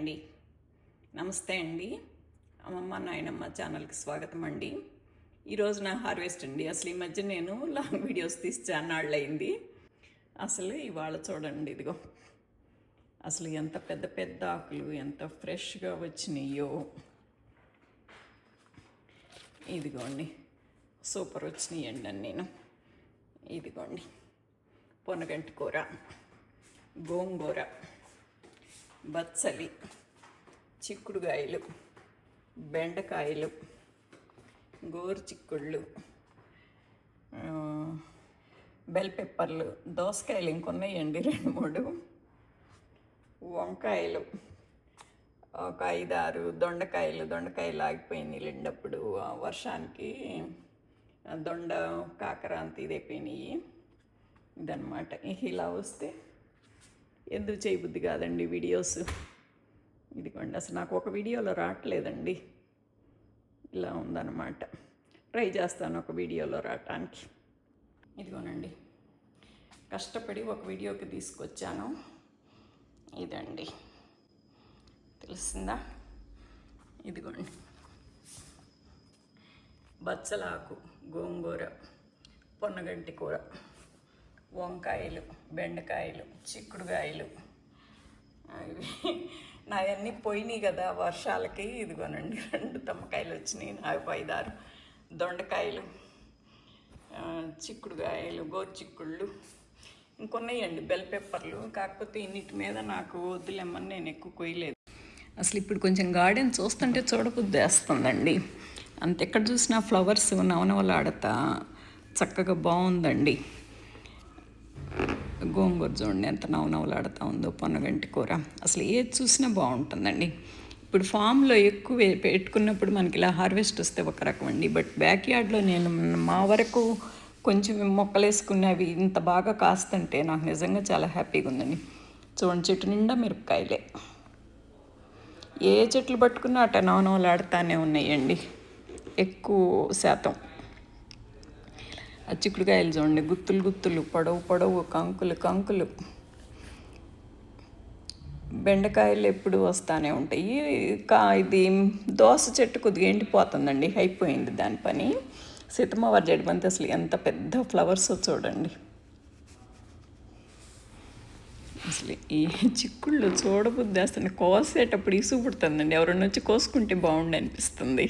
అండి నమస్తే అండి. అమ్మమ్మ నాయనమ్మ ఛానల్కి స్వాగతం అండి. ఈరోజు నా హార్వెస్ట్ అండి. అసలు ఈ మధ్య నేను లాంగ్ వీడియోస్ తీసి చాన్నాళ్ళు అయింది. అసలు ఇవాళ చూడండి, ఇదిగో అసలు ఎంత పెద్ద పెద్ద ఆకులు ఎంత ఫ్రెష్గా వచ్చినాయో. ఇదిగోండి సూపర్ వచ్చినాయండి అని నేను. ఇదిగోండి పొనగంటి కూర, గోంగూర, బచ్చలి, చిక్కుడుకాయలు, బెండకాయలు, గోరు చిక్కుళ్ళు, బెల్ పెప్పర్లు, దోసకాయలు ఇంకొన్నాయండి 2-3, వంకాయలు ఒక 5-6, దొండకాయలు ఆగిపోయినాయి లేండప్పుడు వర్షానికి. దొండ కాకర అంత ఇదైపోయినాయి. ఇదన్నమాట. ఇలా వస్తే ఎందుకు చేయబుద్ధి కాదండి వీడియోస్. ఇదిగోండి అసలు నాకు ఒక వీడియోలో రావట్లేదండి. ఇలా ఉందన్నమాట. ట్రై చేస్తాను ఒక వీడియోలో రావటానికి. ఇదిగోనండి కష్టపడి ఒక వీడియోకి తీసుకొచ్చాను. ఇదండి తెలిసిందా? ఇదిగోండి బచ్చలాకు, గోంగూర, పొన్నగంటి కూర, వంకాయలు, బెండకాయలు, చిక్కుడుకాయలు. నావన్నీ పోయినాయి కదా వర్షాలకి. ఇదిగోనండి 2 తమ్మకాయలు వచ్చినాయి. నాకు 5-6 దొండకాయలు, చిక్కుడుకాయలు, గోరు చిక్కుళ్ళు, ఇంకొన్నాయండి బెల్ పెప్పర్లు. కాకపోతే ఇన్నిటి మీద నాకు వద్దులేమని నేను ఎక్కువ కొయ్యలేదు. అసలు ఇప్పుడు కొంచెం గార్డెన్ చూస్తుంటే చూడబుద్ధి వేస్తుందండి. అంతెక్కడ చూసినా ఫ్లవర్స్ నవనవలాడతా చక్కగా బాగుందండి. గోంగూర చూడండి ఎంత నవనవలాడుతూ ఉందో. పొన్నగంటి కూర అసలు ఏది చూసినా బాగుంటుందండి. ఇప్పుడు ఫామ్లో ఎక్కువ పెట్టుకున్నప్పుడు మనకి ఇలా హార్వెస్ట్ వస్తే ఒక రకం అండి. బట్ బ్యాక్ యార్డ్లో నేను మా వరకు కొంచెం మొక్కలు వేసుకునేవి ఇంత బాగా కాస్తుంటే నాకు నిజంగా చాలా హ్యాపీగా ఉందండి. చూడండి చెట్టు నిండా మిరపకాయలే. ఏ చెట్లు పట్టుకున్నా అట్ట నవనవలాడుతూనే ఉన్నాయండి ఎక్కువ శాతం. ఆ చిక్కుడుకాయలు చూడండి గుత్తులు గుత్తులు, పొడవు కంకులు. బెండకాయలు ఎప్పుడు వస్తూనే ఉంటాయి. ఇది దోస చెట్టు కొద్దిగా ఎండిపోతుందండి, అయిపోయింది దాని పని. సీతమ్మవారి జడిబంతి అసలు ఎంత పెద్ద ఫ్లవర్స్ చూడండి. అసలు ఈ చిక్కుళ్ళు చూడబుద్ధి అసలు కోసేటప్పుడు ఇసుగు పుడుతుందండి. ఎవరన్నా వచ్చి కోసుకుంటే బాగుండి అనిపిస్తుంది.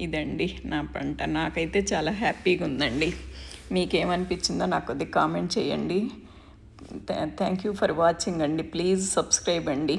ఇదండి నా పంట. నాకైతే చాలా హ్యాపీగా ఉందండి. మీకేమనిపించిందో నాకు కొద్దిగా కామెంట్ చేయండి. థ్యాంక్ యూ ఫర్ వాచింగ్ అండి. ప్లీజ్ సబ్స్క్రైబ్ అండి.